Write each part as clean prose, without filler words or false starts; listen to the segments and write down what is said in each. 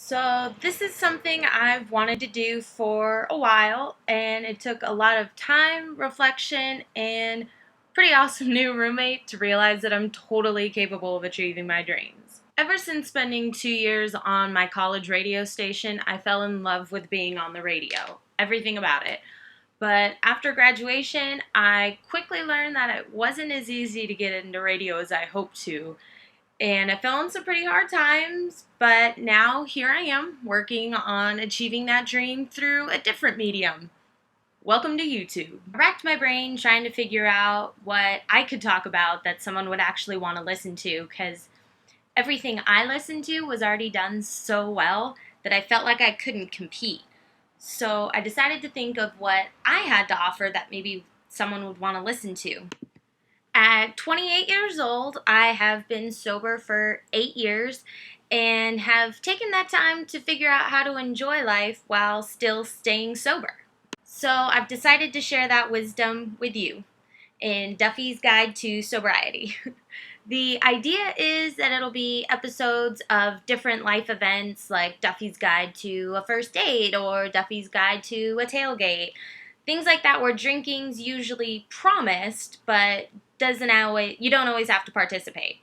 So this is something I've wanted to do for a while, and it took a lot of time, reflection, and pretty awesome new roommate to realize that I'm totally capable of achieving my dreams. Ever since spending 2 years on my college radio station, I fell in love with being on the radio, everything about it. But after graduation, I quickly learned that it wasn't as easy to get into radio as I hoped to, and I fell in some pretty hard times, but now here I am working on achieving that dream through a different medium. Welcome to YouTube. I racked my brain trying to figure out what I could talk about that someone would actually want to listen to, because everything I listened to was already done so well that I felt like I couldn't compete. So I decided to think of what I had to offer that maybe someone would want to listen to. At 28 years old, I have been sober for 8 years and have taken that time to figure out how to enjoy life while still staying sober. So I've decided to share that wisdom with you in Duffy's Guide to Sobriety. The idea is that it'll be episodes of different life events like Duffy's Guide to a First Date or Duffy's Guide to a Tailgate. Things like that where drinking's usually promised, but you don't always have to participate.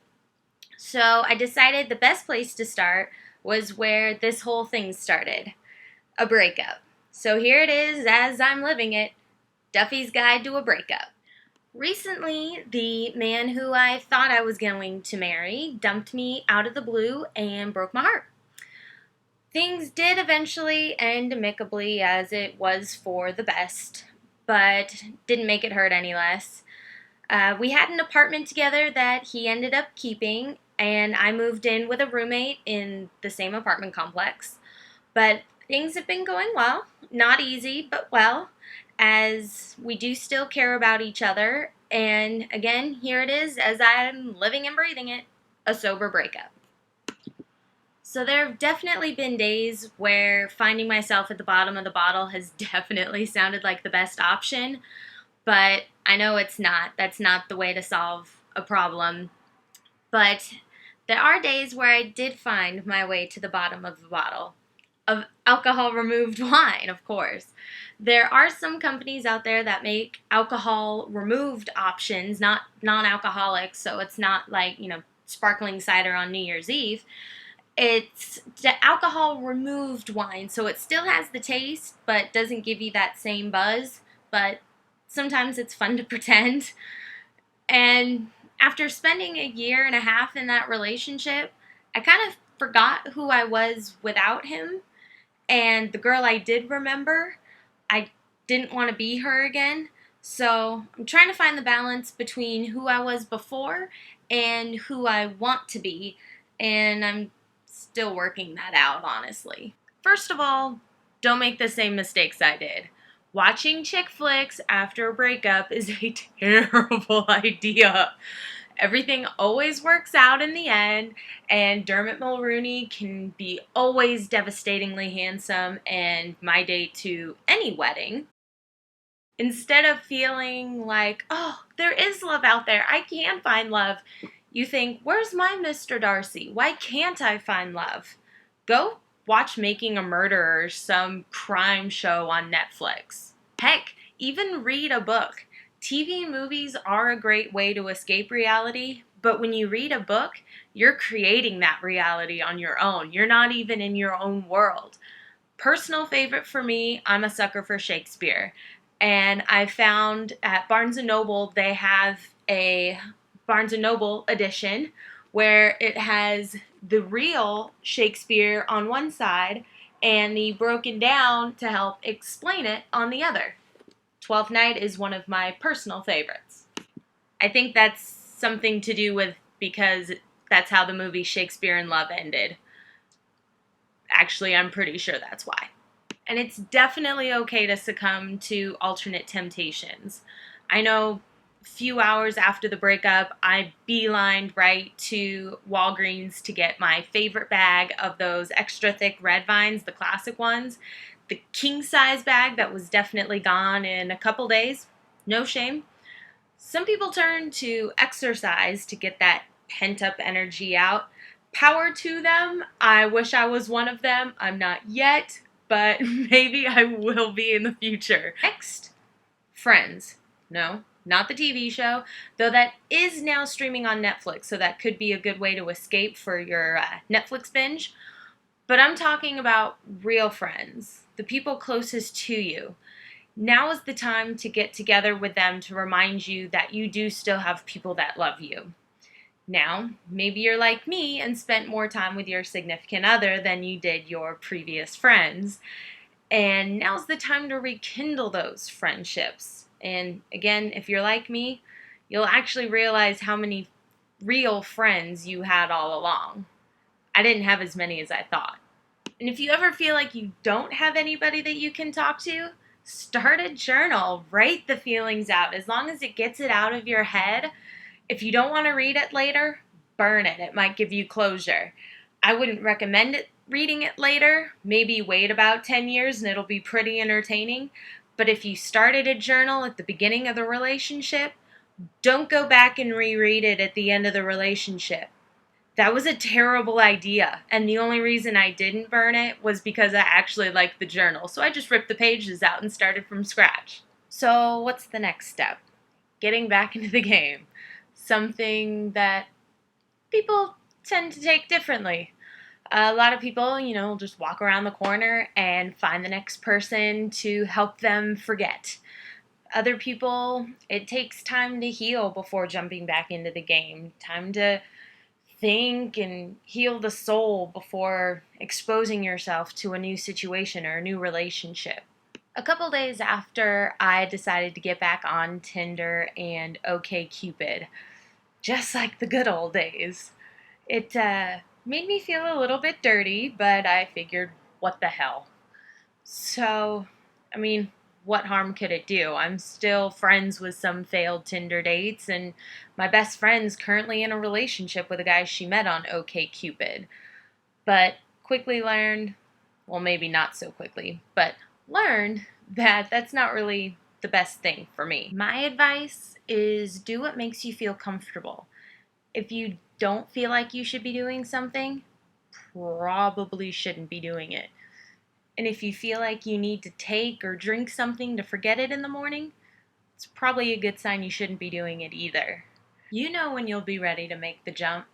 So I decided the best place to start was where this whole thing started, a breakup. So here it is as I'm living it, Duffy's Guide to a Breakup. Recently, the man who I thought I was going to marry dumped me out of the blue and broke my heart. Things did eventually end amicably, as it was for the best, but didn't make it hurt any less. We had an apartment together that he ended up keeping, and I moved in with a roommate in the same apartment complex. But things have been going well. Not easy, but well, as we do still care about each other. And again, here it is as I'm living and breathing it, a sober breakup. So there have definitely been days where finding myself at the bottom of the bottle has definitely sounded like the best option, but I know it's not. That's not the way to solve a problem. But there are days where I did find my way to the bottom of the bottle. Of alcohol removed wine, of course. There are some companies out there that make alcohol removed options, not non-alcoholic, so it's not like, sparkling cider on New Year's Eve. It's the alcohol removed wine, so it still has the taste, but doesn't give you that same buzz. But sometimes it's fun to pretend. And after spending a year and a half in that relationship, I kind of forgot who I was without him. And the girl I did remember, I didn't want to be her again. So I'm trying to find the balance between who I was before and who I want to be. And I'm still working that out, honestly. First of all, don't make the same mistakes I did. Watching chick flicks after a breakup is a terrible idea. Everything always works out in the end, and Dermot Mulrooney can be always devastatingly handsome and my date to any wedding. Instead of feeling like, oh, there is love out there, I can find love, you think, where's my Mr. Darcy? Why can't I find love? Go watch Making a Murderer, some crime show on Netflix. Heck, even read a book. TV and movies are a great way to escape reality, but when you read a book, you're creating that reality on your own. You're not even in your own world. Personal favorite for me, I'm a sucker for Shakespeare. And I found at Barnes & Noble, they have a Barnes & Noble edition where it has the real Shakespeare on one side and the broken down to help explain it on the other. Twelfth Night is one of my personal favorites. I think that's something to do with because that's how the movie Shakespeare in Love ended. Actually, I'm pretty sure that's why. And it's definitely okay to succumb to alternate temptations. I know a few hours after the breakup, I beelined right to Walgreens to get my favorite bag of those extra thick red vines, the classic ones. The king size bag that was definitely gone in a couple days. No shame. Some people turn to exercise to get that pent up energy out. Power to them. I wish I was one of them. I'm not yet, but maybe I will be in the future. Next, Friends. No, not the TV show, though that is now streaming on Netflix, so that could be a good way to escape for your Netflix binge. But I'm talking about real friends, the people closest to you. Now is the time to get together with them to remind you that you do still have people that love you. Now, maybe you're like me and spent more time with your significant other than you did your previous friends. And now's the time to rekindle those friendships. And again, if you're like me, you'll actually realize how many real friends you had all along. I didn't have as many as I thought. And if you ever feel like you don't have anybody that you can talk to, start a journal. Write the feelings out. As long as it gets it out of your head, if you don't want to read it later, burn it. It might give you closure. I wouldn't recommend reading it later. Maybe wait about 10 years and it'll be pretty entertaining. But if you started a journal at the beginning of the relationship, don't go back and reread it at the end of the relationship. That was a terrible idea. And the only reason I didn't burn it was because I actually liked the journal. So I just ripped the pages out and started from scratch. So what's the next step? Getting back into the game. Something that people tend to take differently. A lot of people, just walk around the corner and find the next person to help them forget. Other people, it takes time to heal before jumping back into the game. Time to think and heal the soul before exposing yourself to a new situation or a new relationship. A couple days after I decided to get back on Tinder and OkCupid, just like the good old days, it made me feel a little bit dirty, but I figured, what the hell? So, I mean, what harm could it do? I'm still friends with some failed Tinder dates, and my best friend's currently in a relationship with a guy she met on OkCupid. But quickly learned, well, maybe not so quickly, but learned that that's not really the best thing for me. My advice is do what makes you feel comfortable. If you don't feel like you should be doing something, probably shouldn't be doing it. And if you feel like you need to take or drink something to forget it in the morning, it's probably a good sign you shouldn't be doing it either. You know when you'll be ready to make the jump.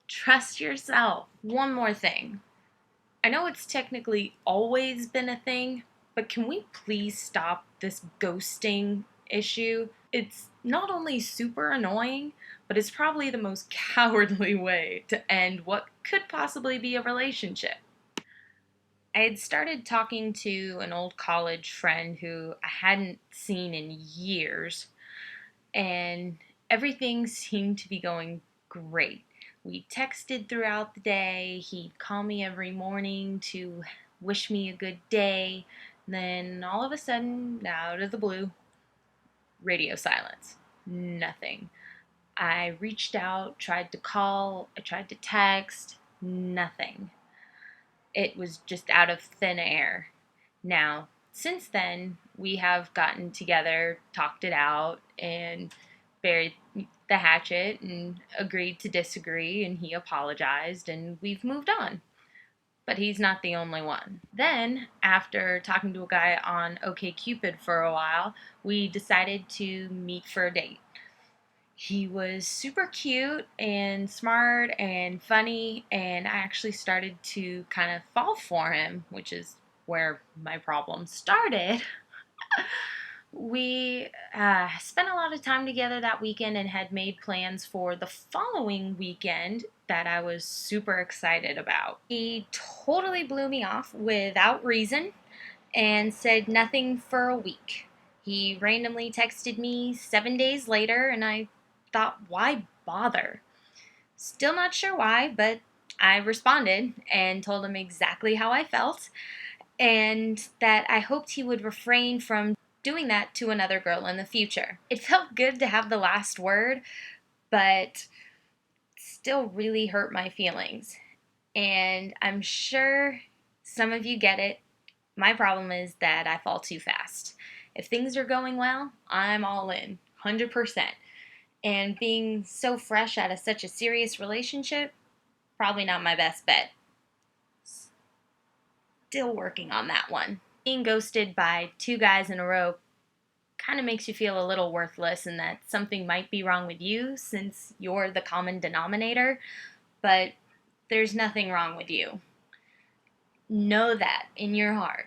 Trust yourself. One more thing. I know it's technically always been a thing, but can we please stop this ghosting issue? It's not only super annoying, but it's probably the most cowardly way to end what could possibly be a relationship. I had started talking to an old college friend who I hadn't seen in years, and everything seemed to be going great. We texted throughout the day. He'd call me every morning to wish me a good day. Then all of a sudden, out of the blue, radio silence. Nothing. I reached out, tried to call, I tried to text, nothing. It was just out of thin air. Now, since then, we have gotten together, talked it out, and buried the hatchet and agreed to disagree, and he apologized, and we've moved on. But he's not the only one. Then, after talking to a guy on OkCupid for a while, we decided to meet for a date. He was super cute and smart and funny, and I actually started to kind of fall for him, which is where my problem started. We spent a lot of time together that weekend and had made plans for the following weekend that I was super excited about. He totally blew me off without reason and said nothing for a week. He randomly texted me 7 days later, and I thought, why bother? Still not sure why, but I responded and told him exactly how I felt and that I hoped he would refrain from doing that to another girl in the future. It felt good to have the last word, but still really hurt my feelings. And I'm sure some of you get it. My problem is that I fall too fast. If things are going well, I'm all in, 100%. And being so fresh out of such a serious relationship, Probably not my best bet. Still working on that one. Being ghosted by two guys in a row kind of makes you feel a little worthless and that something might be wrong with you since you're the common denominator, but there's nothing wrong with you. Know that in your heart,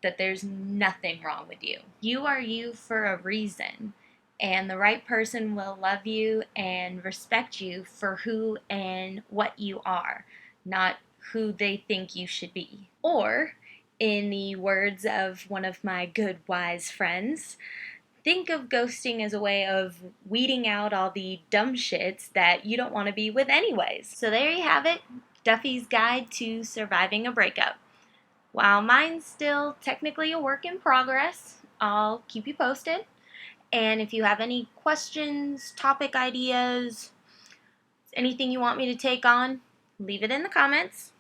that there's nothing wrong with you. You are you for a reason, and the right person will love you and respect you for who and what you are, not who they think you should be. Or, in the words of one of my good wise friends, think of ghosting as a way of weeding out all the dumb shits that you don't want to be with anyways. So there you have it, Duffy's Guide to Surviving a Breakup. While mine's still technically a work in progress, I'll keep you posted. And if you have any questions, topic ideas, anything you want me to take on, leave it in the comments.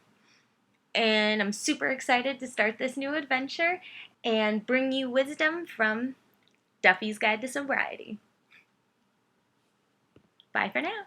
And I'm super excited to start this new adventure and bring you wisdom from Duffy's Guide to Sobriety. Bye for now.